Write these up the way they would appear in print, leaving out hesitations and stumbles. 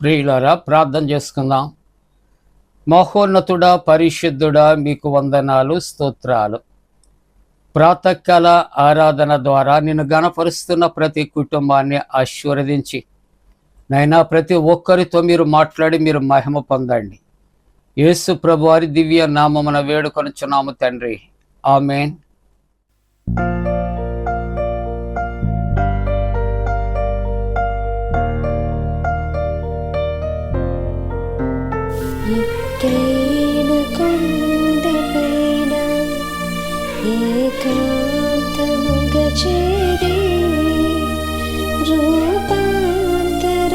ప్రియులారా, ప్రార్థన చేసుకుందాం. మహోన్నతుడా, పరిశుద్ధుడా, మీకు వందనాలు, స్తోత్రాలు. ప్రాతకాల ఆరాధన ద్వారా నిన్ను గణపరుస్తున్న ప్రతి కుటుంబాన్ని ఆశీర్వదించి నైనా ప్రతి ఒక్కరితో మీరు మాట్లాడి మీరు మహిమ పొందండి. యేసు ప్రభు వారి దివ్య నామమున వేడుకొనుచున్నాము తండ్రి, ఆమేన్. ఎత్తైన కొండపైన ఏకాంతముగా చేరి రూపాంతర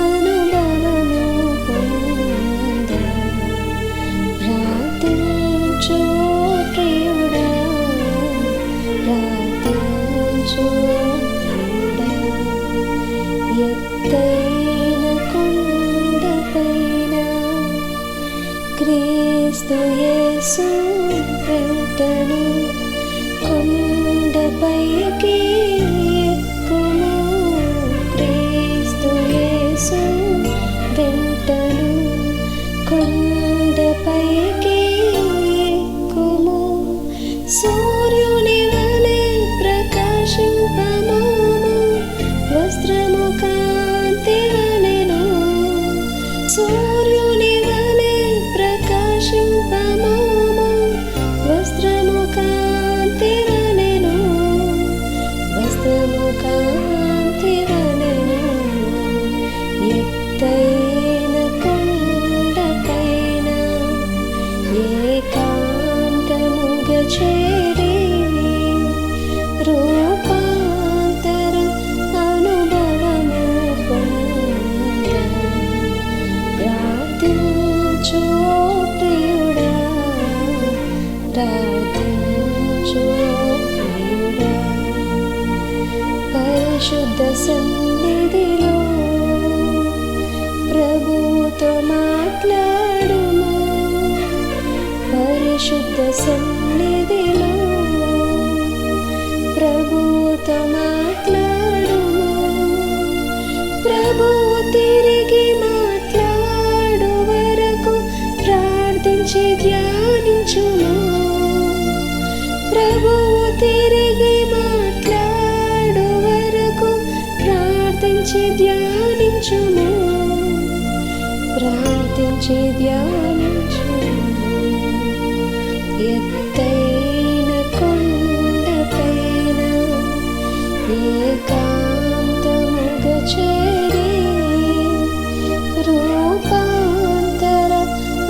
అనుభవము పొంద ప్రార్థించు ప్రియుడా, ప్రార్థించు ప్రియుడా. ఎత్తైన కొండపైన క్రీస్తు యేసు వెంటను కొండపైకి ఎక్కుము. క్రీస్తు యేసు వెంటను కొండపైకి ఎక్కుము. సూర్యుని వలె ప్రకాశింపము, వస్త్రము కాంతి వలెను. సూర్యుని వలె ప్రకాశింపము, వస్త్రము కాంతి వలెను. వస్త్రము కాంతి వలెను. ఎత్తైన కొండపైన ఏకాంతముగా చేరి రూపాంతర అనుభవము పొంద ప్రార్థించు ప్రియుడా, ప్రార్థించు ప్రియుడా. పరిశుద్ధ సన్నిధిలో ప్రభువుతో మాట్లాడుము. పరిశుద్ధ సన్నిధిలో ప్రభువుతో మాట్లాడుము. ప్రభువు తిరిగి మాట్లాడు వరకు ప్రార్థించి ధ్యానించుము. ప్రభువు తిరిగి మాట్లాడు వరకు ప్రార్థించి ధ్యానించుము. ప్రార్థించి ధ్యానించుము. ఎత్తైన కొండపైన ఏకాంతముగా చేరి రూపాంతర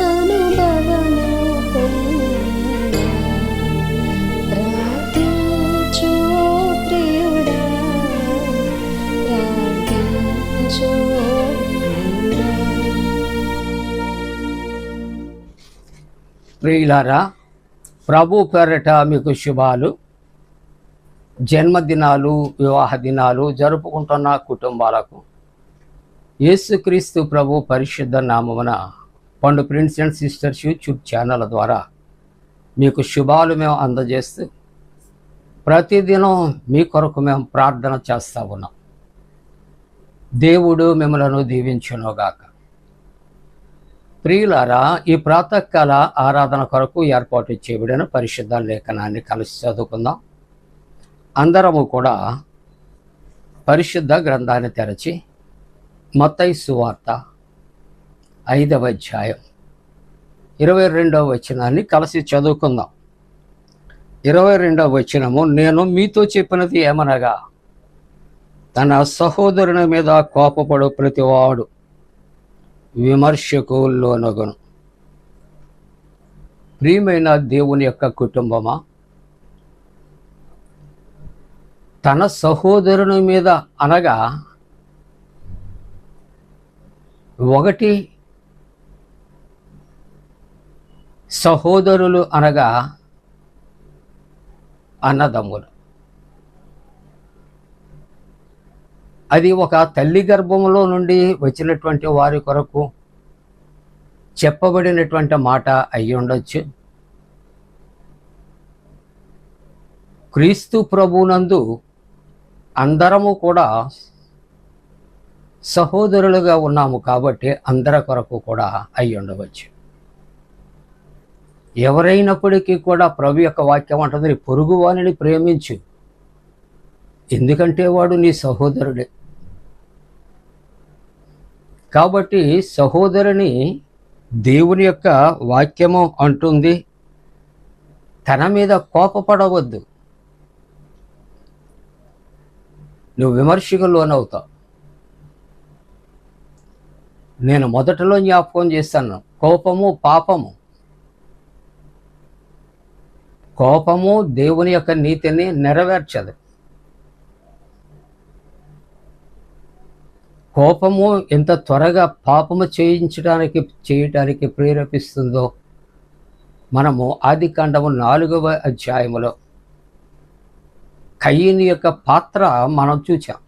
అనుభవము పొంద ప్రార్థించు ప్రియుడా, ప్రార్థించు ప్రియుడా. ప్రియులారా, ప్రభు పేరట మీకు శుభాలు. జన్మదినాలు, వివాహ దినాలు జరుపుకుంటున్న కుటుంబాలకు యేసుక్రీస్తు ప్రభు పరిశుద్ధ నామమున పండు prince and sisters YouTube channel ద్వారా మీకు శుభాలు మేము అందజేస్తూ ప్రతిదినం మీ కొరకు మేము ప్రార్థన చేస్తూ ఉన్నాం. దేవుడు మిమ్మలను దీవించునుగాక. ప్రియులారా, ఈ ప్రాతకాల ఆరాధన కొరకు ఏర్పాటు చేయబడిన పరిశుద్ధ లేఖనాన్ని కలిసి చదువుకుందాం. అందరము కూడా పరిశుద్ధ గ్రంథాన్ని తెరచి మత్తయి సువార్త 5వ అధ్యాయం 22వ వచనాన్ని కలిసి చదువుకుందాం. 22వ వచనము, నేను మీతో చెప్పినది ఏమనగా, తన సహోదరుని మీద కోపపడు ప్రతివాడు విమర్శకు లోనగును. ప్రియమైన దేవుని యొక్క కుటుంబమా, తన సహోదరుని మీద అనగా ఒకటి సహోదరులు అనగా అన్నదమ్ములు. అది ఒక తల్లి గర్భంలో నుండి వచ్చినటువంటి వారి కొరకు చెప్పబడినటువంటి మాట అయి ఉండొచ్చు. క్రీస్తు ప్రభునందు అందరము కూడా సహోదరులుగా ఉన్నాము కాబట్టి అందరి కొరకు కూడా అయి ఉండవచ్చు. ఎవరైనప్పటికీ కూడా ప్రభు యొక్క వాక్యం అంటుంది, నీ పొరుగు వారిని ప్రేమించు, ఎందుకంటే వాడు నీ సహోదరుడే. కాబట్టి సహోదరుని దేవుని యొక్క వాక్యము అంటుంది, తన మీద కోపపడవద్దు. నువ్వు విమర్శకు లోనవుతావు. నేను మొదటలో జ్ఞాపకం చేస్తాను, కోపము పాపము. కోపము దేవుని యొక్క నీతిని నెరవేర్చదు. కోపము ఎంత త్వరగా పాపము చేయటానికి ప్రేరేపిస్తుందో మనము ఆదికాండము 4వ అధ్యాయములో కయీను యొక్క పాత్ర మనం చూచాం.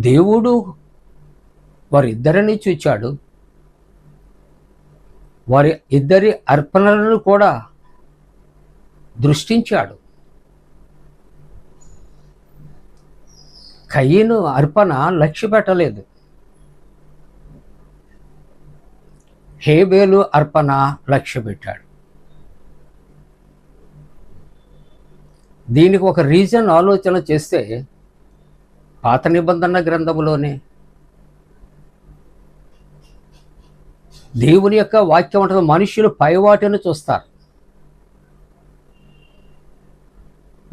దేవుడు వారిద్దరిని చూచాడు, వారి ఇద్దరి అర్పణలను కూడా దృష్టించాడు. కయీను అర్పణ లక్ష్య పెట్టలేదు, హేబేలు అర్పణ లక్ష్య పెట్టాడు. దీనికి ఒక రీజన్ ఆలోచన చేస్తే పాత నిబంధన గ్రంథములోనే దేవుని యొక్క వాక్యం ఉంటుంది, మనుషులు పైవాటిని చూస్తారు,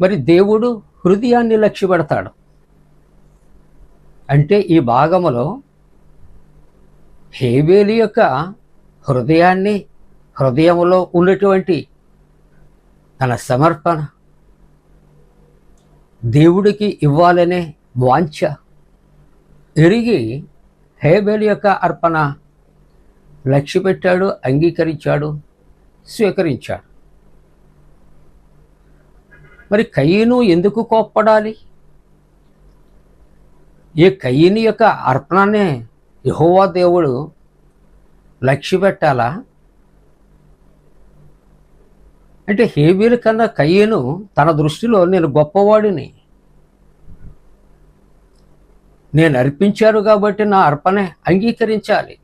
మరి దేవుడు హృదయాన్ని లక్ష్య పెడతాడు. అంటే ఈ భాగములో హేబేలు యొక్క హృదయంలో ఉన్నటువంటి తన సమర్పణ దేవుడికి ఇవ్వాలనే వాంఛ ఎరిగి హేబేలు యొక్క అర్పణ లక్ష్య పెట్టాడు, అంగీకరించాడు, స్వీకరించాడు. మరి కయీను ఎందుకు కోప్పడాలి? ఈ కయీను యొక్క అర్పణనే యెహోవా దేవుడు లక్ష్య పెట్టాలా? అంటే హేబేలు కన్నా కయీను తన దృష్టిలో నేను గొప్పవాడిని, నేను అర్పించాను కాబట్టి నా అర్పణ అంగీకరించాలి.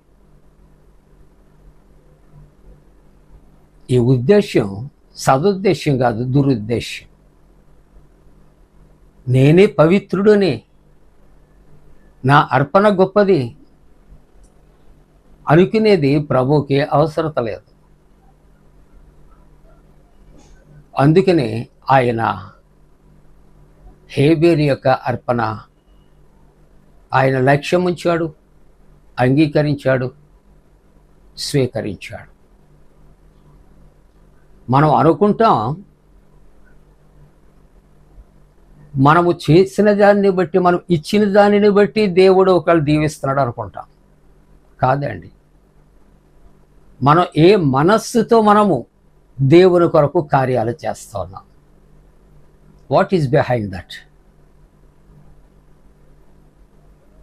ఈ ఉద్దేశ్యం సదుద్దేశ్యం కాదు, దురుద్దేశ్యం. నేనే పవిత్రుడిని, నా అర్పణ గొప్పది అనుకునేది ప్రభువుకి అవసరత లేదు. అందుకనే ఆయన హేబేలు యొక్క అర్పణ ఆయన లక్ష్యం ఉంచాడు, అంగీకరించాడు, స్వీకరించాడు. మనం అనుకుంటాం మనము చేసిన దాన్ని బట్టి, మనం ఇచ్చిన దానిని బట్టి దేవుడు ఒకళ్ళు దీవిస్తున్నాడు అనుకుంటాం. కాదండి, మనం ఏ మనస్సుతో మనము దేవుని కొరకు కార్యాలు చేస్తూ ఉన్నాం. What is behind that?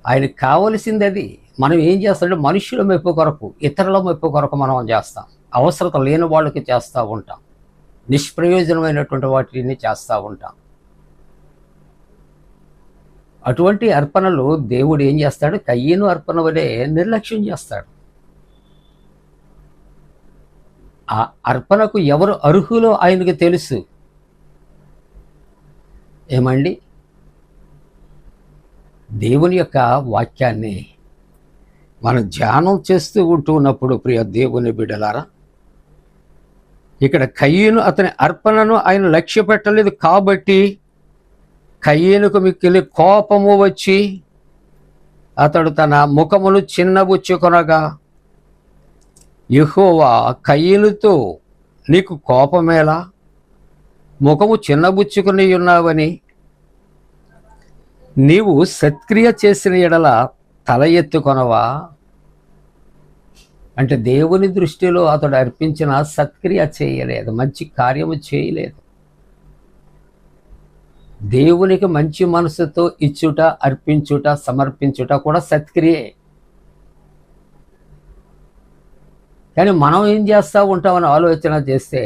ఆయనకు కావలసింది అది. మనం ఏం చేస్తామంటే మనుషుల మెప్పు కొరకు, ఇతరుల మెప్పు కొరకు మనం చేస్తాం. అవసరత లేని వాళ్ళకి చేస్తూ ఉంటాం, నిష్ప్రయోజనమైనటువంటి వాటిని చేస్తూ ఉంటాం. అటువంటి అర్పణలు దేవుడు ఏం చేస్తాడు? కయీను అర్పణ వలె నిర్లక్ష్యం చేస్తాడు. ఆ అర్పణకు ఎవరు అర్హులో ఆయనకు తెలుసు. ఏమండి, దేవుని యొక్క వాక్యాన్ని మనం ధ్యానం చేస్తూ ఉంటున్నప్పుడు ప్రియ దేవుని బిడ్డలారా, ఇక్కడ కయీను అతని అర్పణను ఆయన లక్ష్య పెట్టలేదు కాబట్టి కయీనుకు మిక్కిలి కోపము వచ్చి అతడు తన ముఖమును చిన్నబుచ్చుకొనగా, యెహోవా కయీనుతో నీకు కోపమేలా, ముఖము చిన్నబుచ్చుకుని ఉన్నావని, నీవు సత్క్రియ చేసిన ఎడల తల ఎత్తుకొనవా? అంటే దేవుని దృష్టిలో అతడు అర్పించిన సత్క్రియ చేయలేదు, మంచి కార్యము చేయలేదు. దేవునికి మంచి మనసుతో ఇచ్చుట, అర్పించుట, సమర్పించుట కూడా సత్క్రియే. కానీ మనం ఏం చేస్తూ ఉంటామని ఆలోచన చేస్తే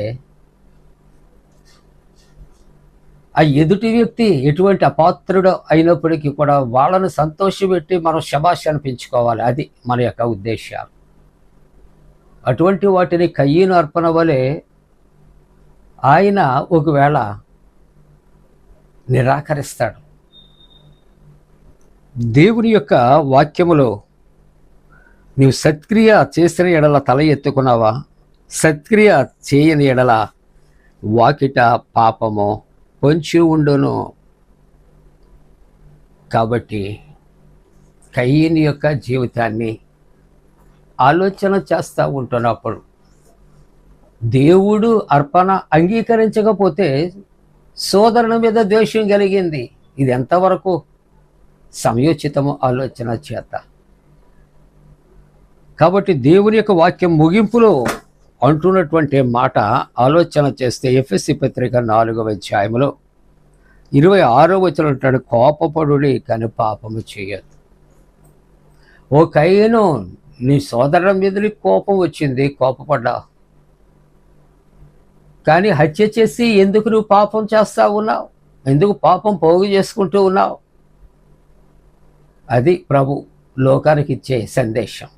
ఆ ఎదుటి వ్యక్తి ఎటువంటి అపాత్రుడు అయినప్పటికీ కూడా వాళ్ళను సంతోషపెట్టి మనం శభాష్ అనిపించుకోవాలి. అది మన యొక్క ఉద్దేశాలు. అటువంటి వాటిని కయ్యను అర్పణ వలె ఆయన ఒకవేళ నిరాకరిస్తాడు. దేవుని యొక్క వాక్యములో నీవు సత్క్రియ చేసిన ఎడల తల ఎత్తుకున్నావా? సత్క్రియ చేయని ఎడల వాకిట పాపము పొంచి ఉండును. కాబట్టి కయ్యని యొక్క జీవితాన్ని ఆలోచన చేస్తూ ఉంటున్నప్పుడు దేవుడు అర్పణ అంగీకరించకపోతే సోదరుని మీద ద్వేషం కలిగింది. ఇది ఎంతవరకు సమయోచితము ఆలోచన చేత. కాబట్టి దేవుని యొక్క వాక్యం ముగింపులో అంటున్నటువంటి మాట ఆలోచన చేస్తే ఎఫెసీ పత్రిక 4వ అధ్యాయములో 26వ వచనం అంటాడు, కోపపడుడి కానీ పాపము చేయొద్దు. ఓ కయ్యను, నీ సోదరుల మీద నీకు కోపం వచ్చింది, కోపపడ్డావు. కానీ హత్య చేసి ఎందుకు నువ్వు పాపం చేస్తా ఉన్నావు? ఎందుకు పాపం పోగు చేసుకుంటూ ఉన్నావు? అది ప్రభు లోకానికి ఇచ్చే సందేశం.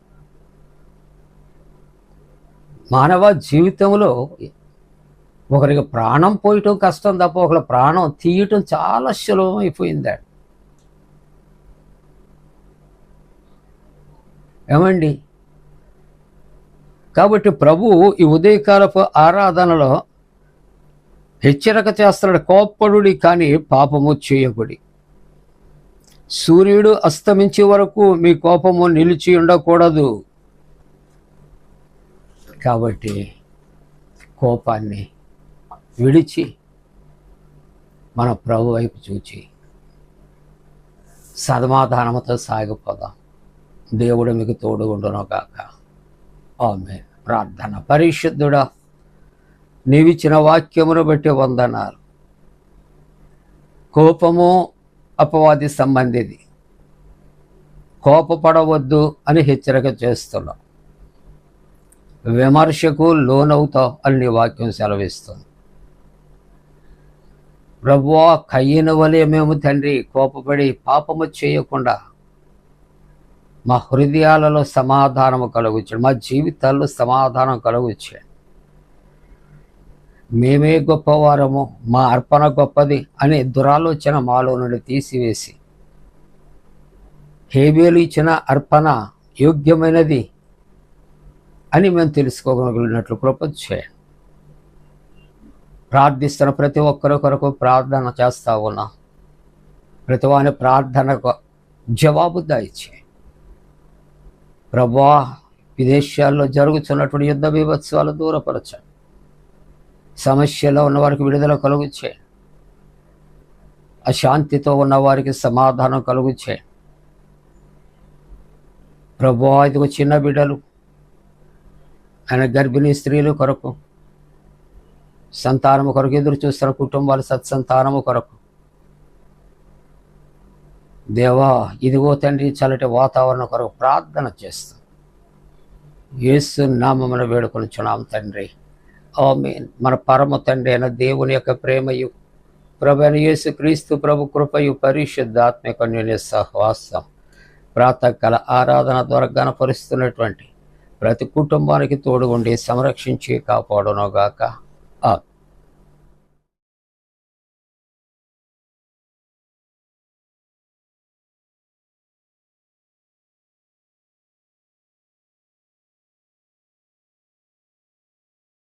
మానవ జీవితంలో ఒకరికి ప్రాణం పోయటం కష్టం తప్ప ఒకరి ప్రాణం తీయటం చాలా సులభం అయిపోయింది. ఏమండి? కాబట్టి ప్రభువు ఈ ఉదయకాలపు ఆరాధనలో హెచ్చరిక చేస్తున్నాడు, కోప్పడుడి కానీ పాపము చేయబడి. సూర్యుడు అస్తమించే వరకు మీ కోపము నిలిచి ఉండకూడదు. కాబట్టి కోపాన్ని విడిచి మన ప్రభు వైపు చూచి సమాధానముతో సాగిపోదాం. దేవుడు మీకు తోడుగుండును గాక. ఆమేన్. ప్రార్థన. పరిశుద్ధుడా, నీవిచ్చిన వాక్యమును బట్టి వందనాలు. కోపము అపవాది సంబంధిది. కోపపడవద్దు అని హెచ్చరిక చేస్తున్నాం. విమర్శకు లోనవుతావు అని నీ వాక్యం సెలవిస్తుంది. ప్రభువా, కయ్యను వలె మేము తండ్రి కోపపడి పాపము చేయకుండా మా హృదయాలలో సమాధానము కలుగుచ్చాడు, మా జీవితాల్లో సమాధానం కలుగుచ్చాడు. మేమే గొప్పవారము, మా అర్పణ గొప్పది అనే దురాలోచన మాలో నుండి తీసివేసి హేబేలు ఇచ్చిన అర్పణ యోగ్యమైనది అని మేము తెలుసుకోగలిగినట్లు కృప చేయండి. ప్రార్థిస్తున్న ప్రతి ఒక్కరి కొరకు ప్రార్థన చేస్తా ఉన్నా. ప్రతి వాని ప్రార్థనకు జవాబు దయచేయండి. ప్రభువా, విదేశాల్లో జరుగుతున్నటువంటి యుద్ధ బీభత్సాలు దూరపరచండి. సమస్యలో ఉన్నవారికి విడుదల కలుగుచేయండి. అశాంతితో ఉన్నవారికి సమాధానం కలుగుచేయండి. ప్రభువా, ఇదిగో చిన్న బిడ్డలు, ఆయన గర్భిణీ స్త్రీలు కొరకు, సంతానము కొరకు ఎదురు చూస్తున్న కుటుంబాలు సత్సంతానము కొరకు దేవా, ఇదిగో తండ్రి చల్లటి వాతావరణం కొరకు ప్రార్థన చేస్తాం. యేసు నామమున వేడుకొనుచున్నాం తండ్రి. ఆమేన్. మన పరమ తండ్రి అయిన దేవుని యొక్క ప్రేమయు, ప్రభువైన యేసు క్రీస్తు ప్రభు కృపయు, పరిశుద్ధాత్మ అన్యోన్య సహవాసం ప్రాతకాల ఆరాధన ద్వారా గణపరుస్తున్నటువంటి ప్రతి కుటుంబానికి తోడుగుండి సంరక్షించి కాపాడునోగాక.